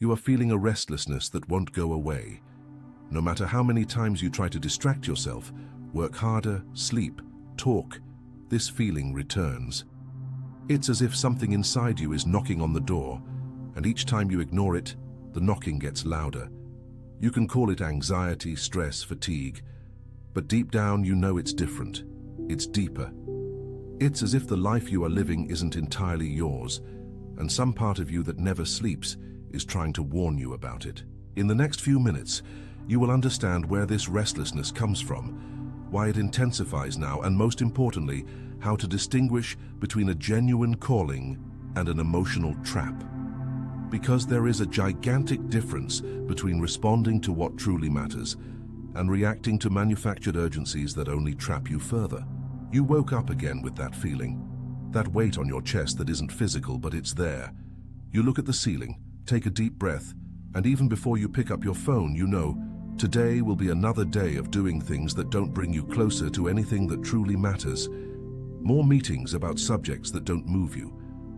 You are feeling a restlessness that won't go away. No matter how many times you try to distract yourself, work harder, sleep, talk, this feeling returns. It's as if something inside you is knocking on the door, and each time you ignore it, the knocking gets louder. You can call it anxiety, stress, fatigue, but deep down you know it's different. It's deeper. It's as if the life you are living isn't entirely yours, and some part of you that never sleeps is trying to warn you about it. In the next few minutes, you will understand where this restlessness comes from, why it intensifies now, and most importantly, how to distinguish between a genuine calling and an emotional trap. Because there is a gigantic difference between responding to what truly matters and reacting to manufactured urgencies that only trap you further. You woke up again with that feeling, that weight on your chest that isn't physical, but it's there. You look at the ceiling, take a deep breath, and even before you pick up your phone, you know, today will be another day of doing things that don't bring you closer to anything that truly matters. More meetings about subjects that don't move you,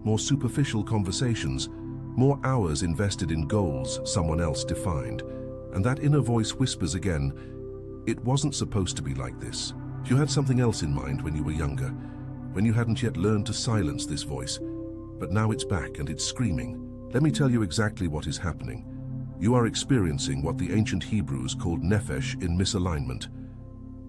more superficial conversations, more hours invested in goals someone else defined. And that inner voice whispers again, it wasn't supposed to be like this. You had something else in mind when you were younger, when you hadn't yet learned to silence this voice. But now it's back and it's screaming. Let me tell you exactly what is happening. You are experiencing what the ancient Hebrews called nephesh in misalignment.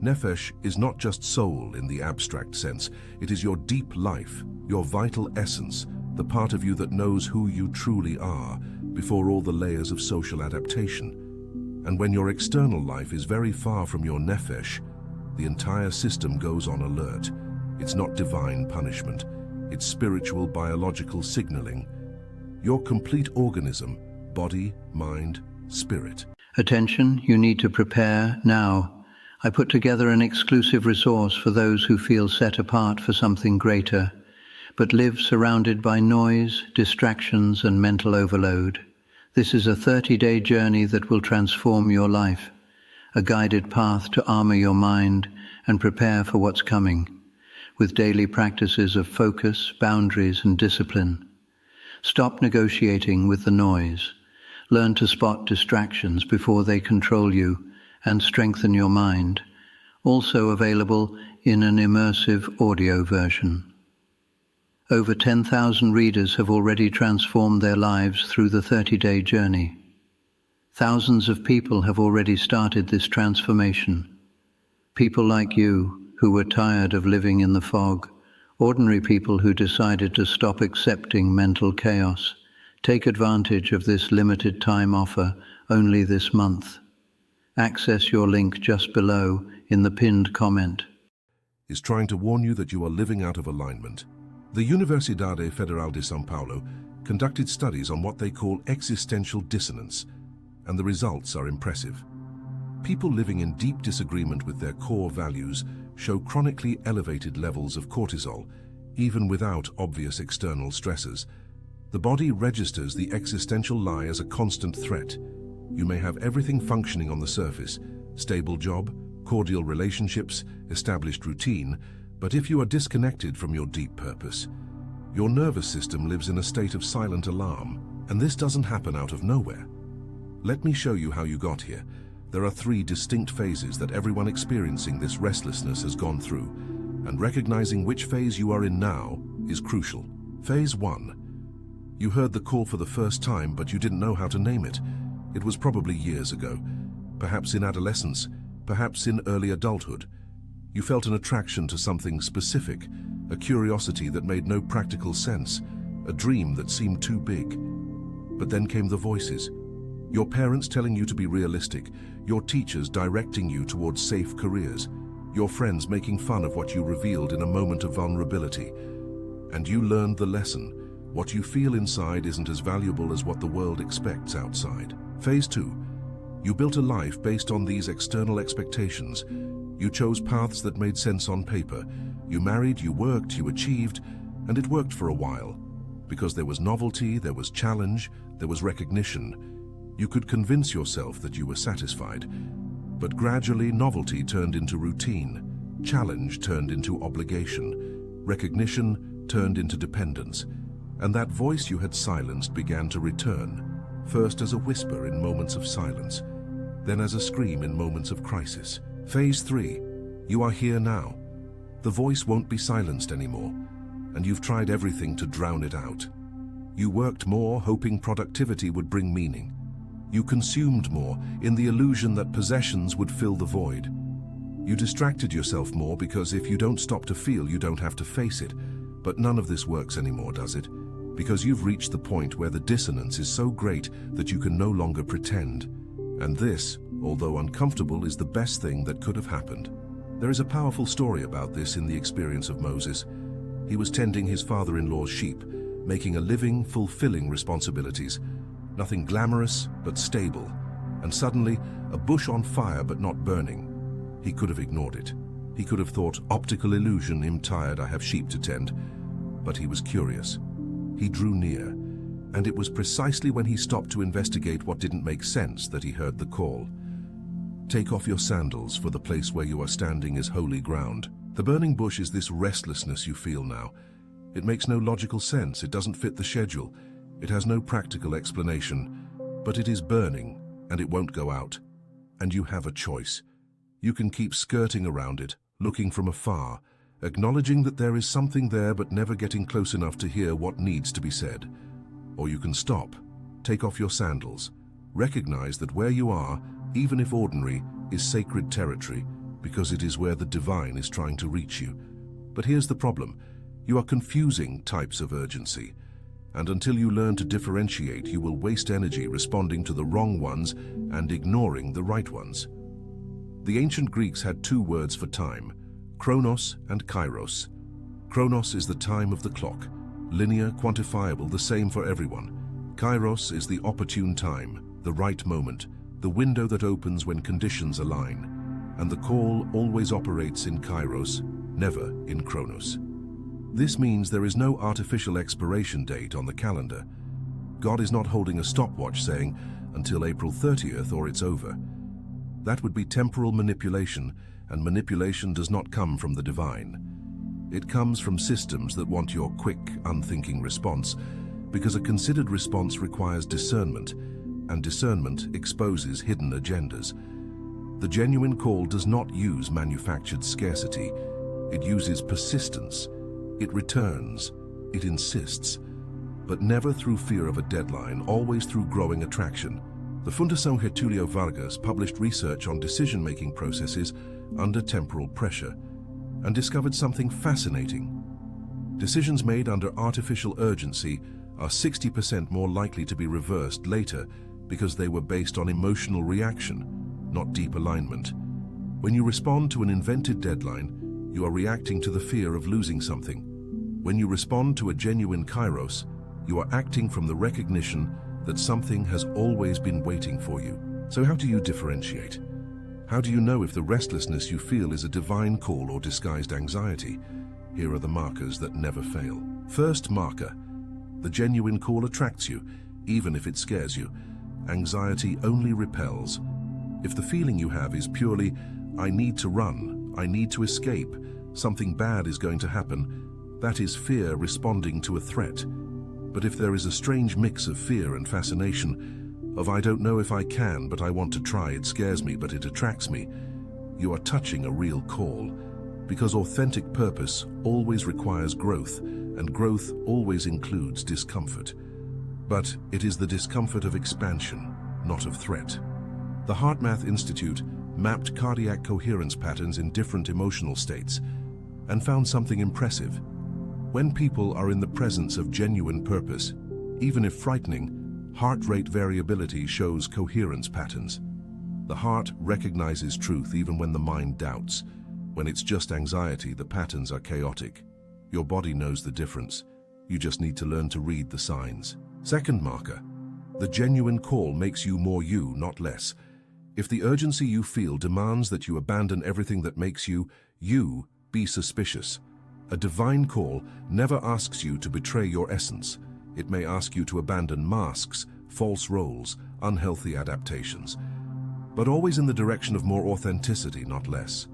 Nephesh is not just soul in the abstract sense. It is your deep life, your vital essence, the part of you that knows who you truly are before all the layers of social adaptation. And when your external life is very far from your nephesh, the entire system goes on alert. It's not divine punishment. It's spiritual, biological signaling. Your complete organism, body, mind, spirit. Attention, you need to prepare now. I put together an exclusive resource for those who feel set apart for something greater, but live surrounded by noise, distractions, and mental overload. This is a 30-day journey that will transform your life, a guided path to armor your mind and prepare for what's coming, with daily practices of focus, boundaries, and discipline. Stop negotiating with the noise. Learn to spot distractions before they control you and strengthen your mind. Also available in an immersive audio version. Over 10,000 readers have already transformed their lives through the 30-day journey. Thousands of people have already started this transformation. People like you who were tired of living in the fog, ordinary people who decided to stop accepting mental chaos. Take advantage of this limited time offer only this month. Access your link just below in the pinned comment. Is trying to warn you that you are living out of alignment. The Universidade Federal de São Paulo conducted studies on what they call existential dissonance, and the results are impressive. People living in deep disagreement with their core values show chronically elevated levels of cortisol, even without obvious external stressors. The body registers the existential lie as a constant threat. You may have everything functioning on the surface, stable job, cordial relationships, established routine, but if you are disconnected from your deep purpose, your nervous system lives in a state of silent alarm, and this doesn't happen out of nowhere. Let me show you how you got here. There are 3 distinct phases that everyone experiencing this restlessness has gone through, and recognizing which phase you are in now is crucial. Phase 1. You heard the call for the first time, but you didn't know how to name it. It was probably years ago, perhaps in adolescence, perhaps in early adulthood. You felt an attraction to something specific, a curiosity that made no practical sense, a dream that seemed too big. But then came the voices. Your parents telling you to be realistic, your teachers directing you towards safe careers, your friends making fun of what you revealed in a moment of vulnerability. And you learned the lesson. What you feel inside isn't as valuable as what the world expects outside. Phase 2. You built a life based on these external expectations. You chose paths that made sense on paper. You married, you worked, you achieved, and it worked for a while. Because there was novelty, there was challenge, there was recognition. You could convince yourself that you were satisfied. But gradually, novelty turned into routine. Challenge turned into obligation. Recognition turned into dependence. And that voice you had silenced began to return. first as a whisper in moments of silence, then as a scream in moments of crisis. Phase 3. You are here now. The voice won't be silenced anymore, and you've tried everything to drown it out. You worked more, hoping productivity would bring meaning. You consumed more, in the illusion that possessions would fill the void. You distracted yourself more because if you don't stop to feel, you don't have to face it. But none of this works anymore, does it? Because you've reached the point where the dissonance is so great that you can no longer pretend. And this, although uncomfortable, is the best thing that could have happened. There is a powerful story about this in the experience of Moses. He was tending his father-in-law's sheep, making a living, fulfilling responsibilities. Nothing glamorous, but stable. And suddenly, a bush on fire but not burning. He could have ignored it. He could have thought, optical illusion, I'm tired, I have sheep to tend. But he was curious. He drew near, and it was precisely when he stopped to investigate what didn't make sense that he heard the call. Take off your sandals, for the place where you are standing is holy ground. The burning bush is this restlessness you feel now. It makes no logical sense, it doesn't fit the schedule, it has no practical explanation, but it is burning, and it won't go out. And you have a choice. You can keep skirting around it, looking from afar, acknowledging that there is something there but never getting close enough to hear what needs to be said. Or you can stop, take off your sandals, recognize that where you are, even if ordinary, is sacred territory, because it is where the divine is trying to reach you. But here's the problem. You are confusing types of urgency, and until you learn to differentiate, you will waste energy responding to the wrong ones and ignoring the right ones. The ancient Greeks had two words for time, chronos and kairos. Chronos is the time of the clock, linear, quantifiable, the same for everyone. Kairos is the opportune time, the right moment, the window that opens when conditions align. And the call always operates in kairos, never in chronos. This means there is no artificial expiration date on the calendar. God is not holding a stopwatch saying, until April 30th or it's over. That would be temporal manipulation, and manipulation does not come from the divine. It comes from systems that want your quick, unthinking response, because a considered response requires discernment, and discernment exposes hidden agendas. The genuine call does not use manufactured scarcity. It uses persistence. It returns. It insists. But never through fear of a deadline, always through growing attraction. The Fundação Getúlio Vargas published research on decision-making processes under temporal pressure and discovered something fascinating. Decisions made under artificial urgency are 60% more likely to be reversed later because they were based on emotional reaction, not deep alignment. When you respond to an invented deadline, you are reacting to the fear of losing something. When you respond to a genuine kairos, you are acting from the recognition that something has always been waiting for you. So how do you differentiate? How do you know if the restlessness you feel is a divine call or disguised anxiety? Here are the markers that never fail. First marker. The genuine call attracts you, even if it scares you. Anxiety only repels. If the feeling you have is purely, I need to run, I need to escape, something bad is going to happen, that is fear responding to a threat. But if there is a strange mix of fear and fascination, of I don't know if I can, but I want to try, it scares me, but it attracts me, you are touching a real call. Because authentic purpose always requires growth, and growth always includes discomfort. But it is the discomfort of expansion, not of threat. The HeartMath Institute mapped cardiac coherence patterns in different emotional states and found something impressive. When people are in the presence of genuine purpose, even if frightening, heart rate variability shows coherence patterns. The heart recognizes truth even when the mind doubts. When it's just anxiety, the patterns are chaotic. Your body knows the difference. You just need to learn to read the signs. Second marker. The genuine call makes you more you, not less. If the urgency you feel demands that you abandon everything that makes you, be suspicious. A divine call never asks you to betray your essence. It may ask you to abandon masks, false roles, unhealthy adaptations, but always in the direction of more authenticity, not less.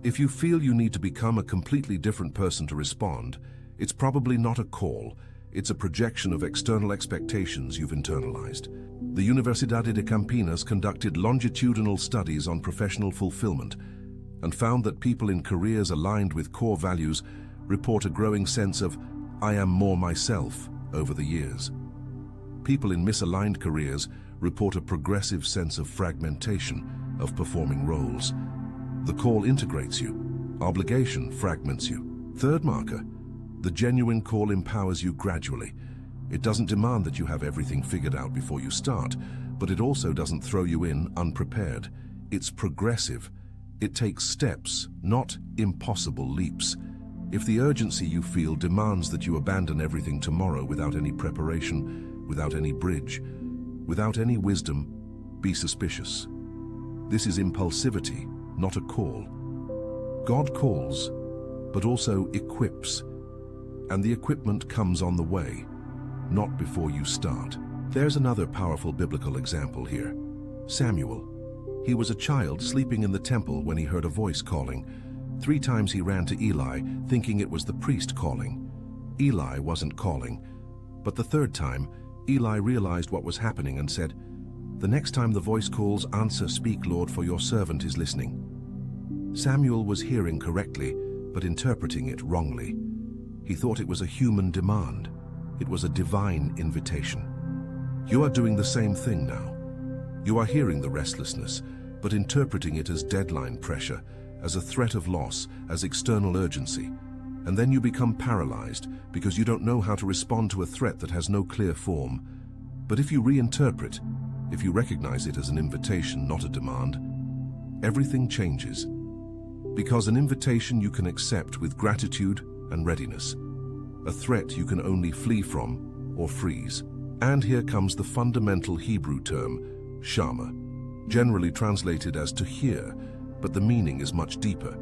If you feel you need to become a completely different person to respond, it's probably not a call, it's a projection of external expectations you've internalized. The Universidade de Campinas conducted longitudinal studies on professional fulfillment and found that people in careers aligned with core values report a growing sense of "I am more myself" over the years. People in misaligned careers report a progressive sense of fragmentation of performing roles. The call integrates you. Obligation fragments you. Third marker, the genuine call empowers you gradually. It doesn't demand that you have everything figured out before you start, but it also doesn't throw you in unprepared. It's progressive. It takes steps, not impossible leaps. If the urgency you feel demands that you abandon everything tomorrow without any preparation, without any bridge, without any wisdom, be suspicious. This is impulsivity, not a call. God calls, but also equips. And the equipment comes on the way, not before you start. There's another powerful biblical example here. Samuel. He was a child sleeping in the temple when he heard a voice calling. 3 times he ran to Eli, thinking it was the priest calling. Eli wasn't calling, but the 3rd time, Eli realized what was happening and said, "The next time the voice calls, answer, 'Speak, Lord, for your servant is listening.'" Samuel was hearing correctly, but interpreting it wrongly. He thought it was a human demand. It was a divine invitation. You are doing the same thing now. You are hearing the restlessness, but interpreting it as deadline pressure, as a threat of loss, as external urgency. And then you become paralyzed because you don't know how to respond to a threat that has no clear form. But if you reinterpret, if you recognize it as an invitation, not a demand, everything changes. Because an invitation you can accept with gratitude and readiness. A threat you can only flee from or freeze. And here comes the fundamental Hebrew term, shama, generally translated as to hear, but the meaning is much deeper.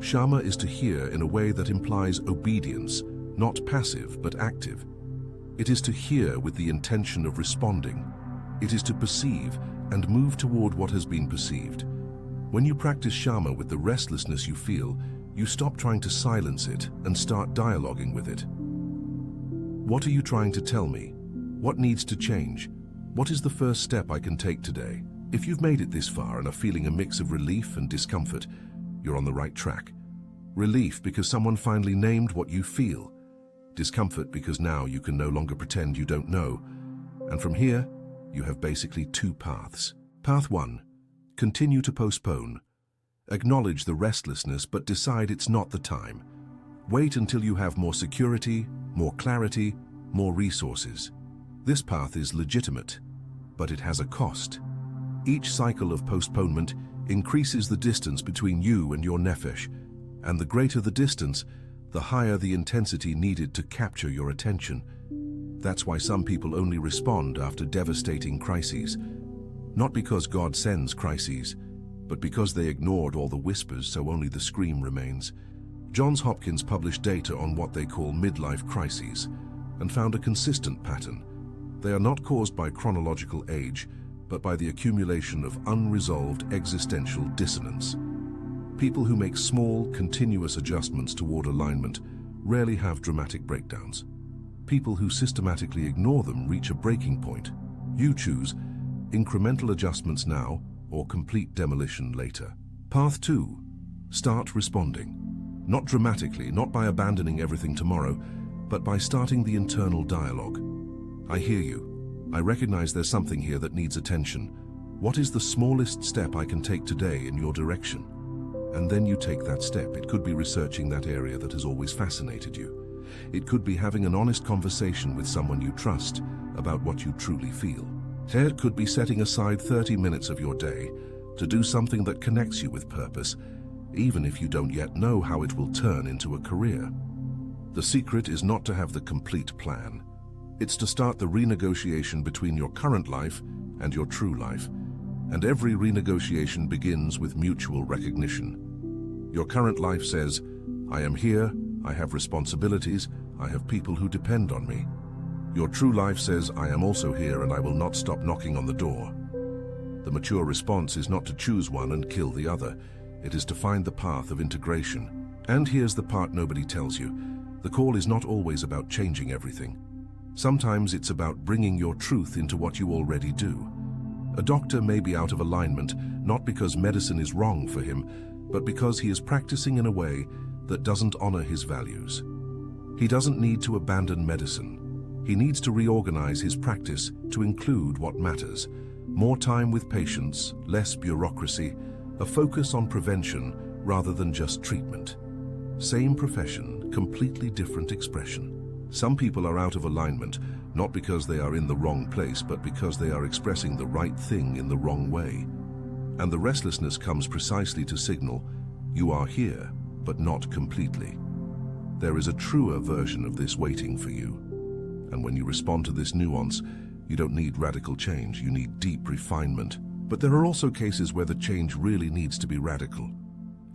Shama is to hear in a way that implies obedience, not passive but active. It is to hear with the intention of responding. It is to perceive and move toward what has been perceived. When you practice Shama with the restlessness you feel, you stop trying to silence it and start dialoguing with it. What are you trying to tell me? What needs to change? What is the first step I can take today? If you've made it this far and are feeling a mix of relief and discomfort, you're on the right track. Relief because someone finally named what you feel. Discomfort because now you can no longer pretend you don't know. And from here, you have basically 2 paths. Path 1. Continue to postpone. Acknowledge the restlessness but decide it's not the time. Wait until you have more security, more clarity, more resources. This path is legitimate, but it has a cost. Each cycle of postponement increases the distance between you and your nefesh, and the greater the distance, the higher the intensity needed to capture your attention. That's why some people only respond after devastating crises. Not because God sends crises, but because they ignored all the whispers so only the scream remains. Johns Hopkins published data on what they call midlife crises and found a consistent pattern. They are not caused by chronological age, but by the accumulation of unresolved existential dissonance. People who make small, continuous adjustments toward alignment rarely have dramatic breakdowns. People who systematically ignore them reach a breaking point. You choose incremental adjustments now or complete demolition later. Path 2. Start responding. Not dramatically, not by abandoning everything tomorrow, but by starting the internal dialogue. I hear you. I recognize there's something here that needs attention. What is the smallest step I can take today in your direction? And then you take that step. It could be researching that area that has always fascinated you. It could be having an honest conversation with someone you trust about what you truly feel. It could be setting aside 30 minutes of your day to do something that connects you with purpose, even if you don't yet know how it will turn into a career. The secret is not to have the complete plan. It's to start the renegotiation between your current life and your true life. And every renegotiation begins with mutual recognition. Your current life says, I am here, I have responsibilities, I have people who depend on me. Your true life says, I am also here and I will not stop knocking on the door. The mature response is not to choose one and kill the other. It is to find the path of integration. And here's the part nobody tells you. The call is not always about changing everything. Sometimes it's about bringing your truth into what you already do. A doctor may be out of alignment, not because medicine is wrong for him, but because he is practicing in a way that doesn't honor his values. He doesn't need to abandon medicine. He needs to reorganize his practice to include what matters. More time with patients, less bureaucracy, a focus on prevention rather than just treatment. Same profession, completely different expression. Some people are out of alignment, not because they are in the wrong place, but because they are expressing the right thing in the wrong way. And the restlessness comes precisely to signal, you are here, but not completely. There is a truer version of this waiting for you. And when you respond to this nuance, you don't need radical change, you need deep refinement. But there are also cases where the change really needs to be radical.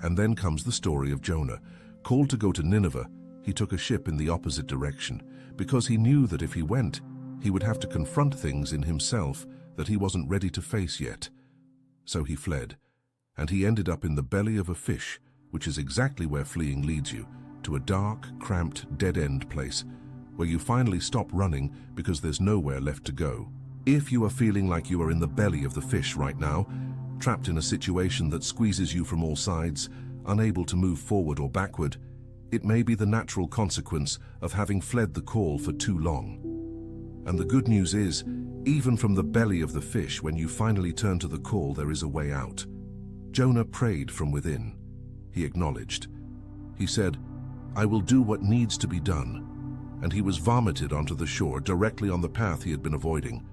And then comes the story of Jonah. Called to go to Nineveh, he took a ship in the opposite direction, because he knew that if he went, he would have to confront things in himself that he wasn't ready to face yet. So he fled, and he ended up in the belly of a fish, which is exactly where fleeing leads you, to a dark, cramped, dead-end place, where you finally stop running because there's nowhere left to go. If you are feeling like you are in the belly of the fish right now, trapped in a situation that squeezes you from all sides, unable to move forward or backward, it may be the natural consequence of having fled the call for too long. And the good news is, even from the belly of the fish, when you finally turn to the call, there is a way out. Jonah prayed from within. He acknowledged. He said, "I will do what needs to be done." And he was vomited onto the shore, directly on the path he had been avoiding.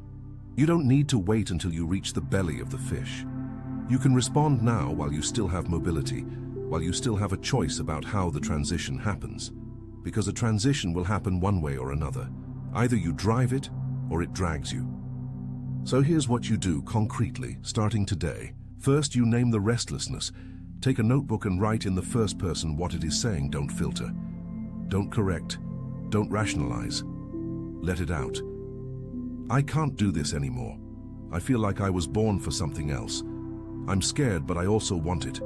You don't need to wait until you reach the belly of the fish. You can respond now while you still have mobility, while you still have a choice about how the transition happens. Because a transition will happen one way or another. Either you drive it, or it drags you. So here's what you do concretely, starting today. First, you name the restlessness. Take a notebook and write in the first person what it is saying. Don't filter. Don't correct. Don't rationalize. Let it out. I can't do this anymore. I feel like I was born for something else. I'm scared, but I also want it.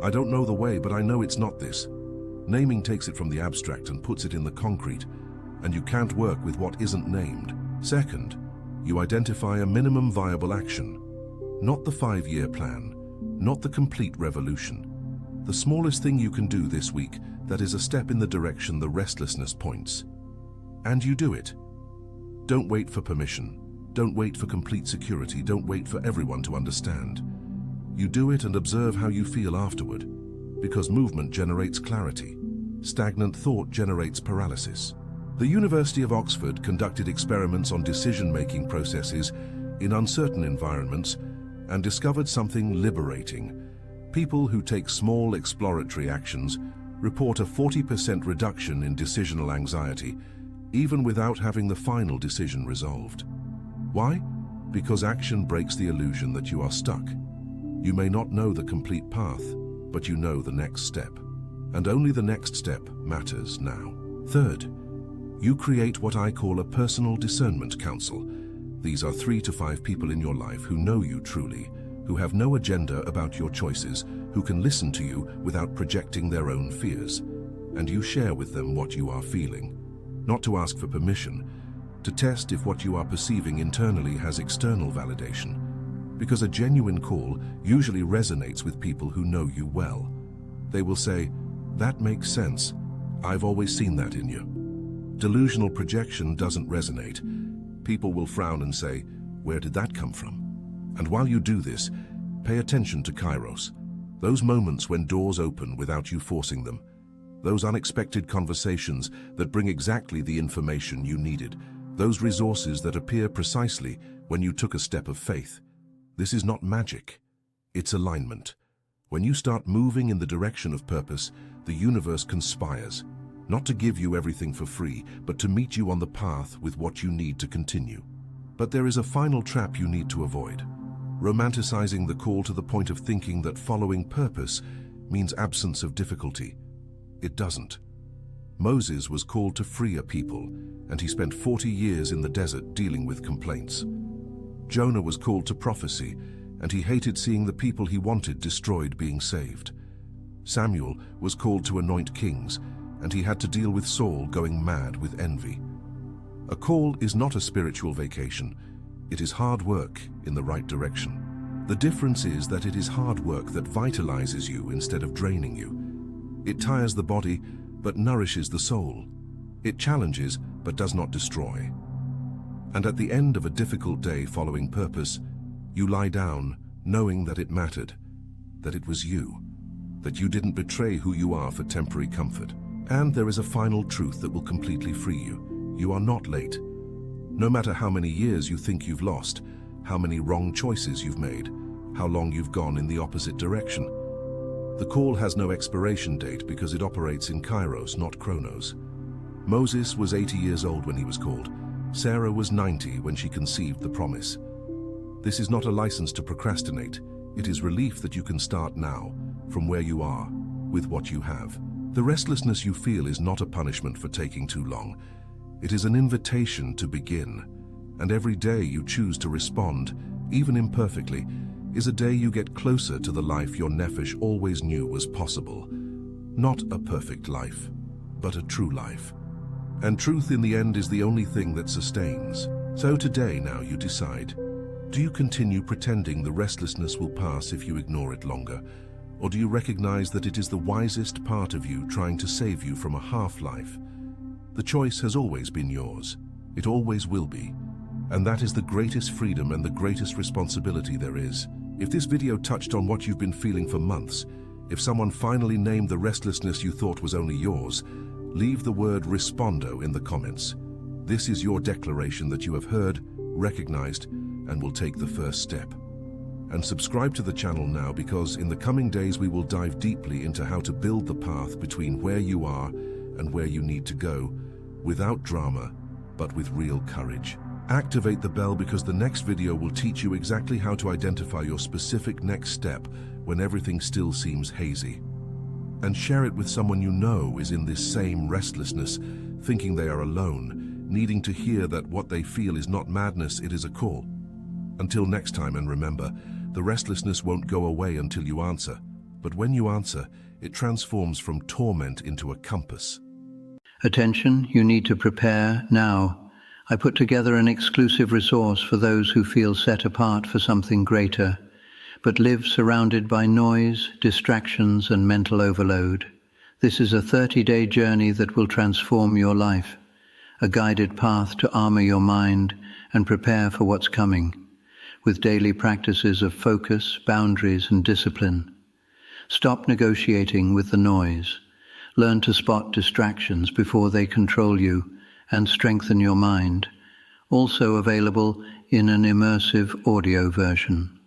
I don't know the way, but I know it's not this. Naming takes it from the abstract and puts it in the concrete, and you can't work with what isn't named. Second, you identify a minimum viable action. Not the 5-year plan, not the complete revolution. The smallest thing you can do this week that is a step in the direction the restlessness points. And you do it. Don't wait for permission. Don't wait for complete security. Don't wait for everyone to understand. You do it and observe how you feel afterward, because movement generates clarity. Stagnant thought generates paralysis. The University of Oxford conducted experiments on decision-making processes in uncertain environments and discovered something liberating. People who take small exploratory actions report a 40% reduction in decisional anxiety, even without having the final decision resolved. Why? Because action breaks the illusion that you are stuck. You may not know the complete path, but you know the next step. And only the next step matters now. Third, you create what I call a personal discernment council. These are 3 to 5 people in your life who know you truly, who have no agenda about your choices, who can listen to you without projecting their own fears. And you share with them what you are feeling. Not to ask for permission, to test if what you are perceiving internally has external validation. Because a genuine call usually resonates with people who know you well. They will say, "That makes sense. I've always seen that in you." Delusional projection doesn't resonate. People will frown and say, "Where did that come from?" And while you do this, pay attention to Kairos. Those moments when doors open without you forcing them. Those unexpected conversations that bring exactly the information you needed. Those resources that appear precisely when you took a step of faith. This is not magic. It's alignment. When you start moving in the direction of purpose, the universe conspires, not to give you everything for free, but to meet you on the path with what you need to continue. But there is a final trap you need to avoid. Romanticizing the call to the point of thinking that following purpose means absence of difficulty. It doesn't. Moses was called to free a people, and he spent 40 years in the desert dealing with complaints. Jonah was called to prophecy, and he hated seeing the people he wanted destroyed being saved. Samuel was called to anoint kings, and he had to deal with Saul going mad with envy. A call is not a spiritual vacation. It is hard work in the right direction. The difference is that it is hard work that vitalizes you instead of draining you. It tires the body, but nourishes the soul. It challenges, but does not destroy. And at the end of a difficult day following purpose, you lie down knowing that it mattered, that it was you, that you didn't betray who you are for temporary comfort. And there is a final truth that will completely free you. You are not late. No matter how many years you think you've lost, how many wrong choices you've made, how long you've gone in the opposite direction. The call has no expiration date because it operates in Kairos, not Chronos. Moses was 80 years old when he was called. Sarah was 90 when she conceived the promise. This is not a license to procrastinate. It is relief that you can start now, from where you are, with what you have. The restlessness you feel is not a punishment for taking too long. It is an invitation to begin. And every day you choose to respond, even imperfectly, is a day you get closer to the life your nephesh always knew was possible. Not a perfect life, but a true life. And truth in the end is the only thing that sustains. So today now you decide. Do you continue pretending the restlessness will pass if you ignore it longer? Or do you recognize that it is the wisest part of you trying to save you from a half-life? The choice has always been yours. It always will be. And that is the greatest freedom and the greatest responsibility there is. If this video touched on what you've been feeling for months, if someone finally named the restlessness you thought was only yours, leave the word respondo in the comments. This is your declaration that you have heard, recognized, and will take the first step. And subscribe to the channel now, because in the coming days we will dive deeply into how to build the path between where you are and where you need to go, without drama, but with real courage. Activate the bell, because the next video will teach you exactly how to identify your specific next step when everything still seems hazy. And share it with someone you know is in this same restlessness, thinking they are alone, needing to hear that what they feel is not madness, it is a call. Until next time, and remember, the restlessness won't go away until you answer. But when you answer, it transforms from torment into a compass. Attention, you need to prepare now. I put together an exclusive resource for those who feel set apart for something greater, but live surrounded by noise, distractions, and mental overload. This is a 30-day journey that will transform your life, a guided path to armor your mind and prepare for what's coming, with daily practices of focus, boundaries, and discipline. Stop negotiating with the noise. Learn to spot distractions before they control you, and strengthen your mind. Also available in an immersive audio version.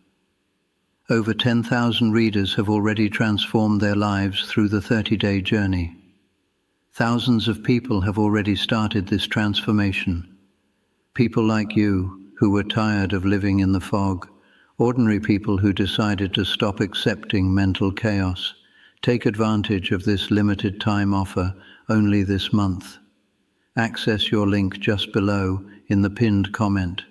Over 10,000 readers have already transformed their lives through the 30-day journey. Thousands of people have already started this transformation. People like you, who were tired of living in the fog. Ordinary people who decided to stop accepting mental chaos. Take advantage of this limited time offer only this month. Access your link just below in the pinned comment.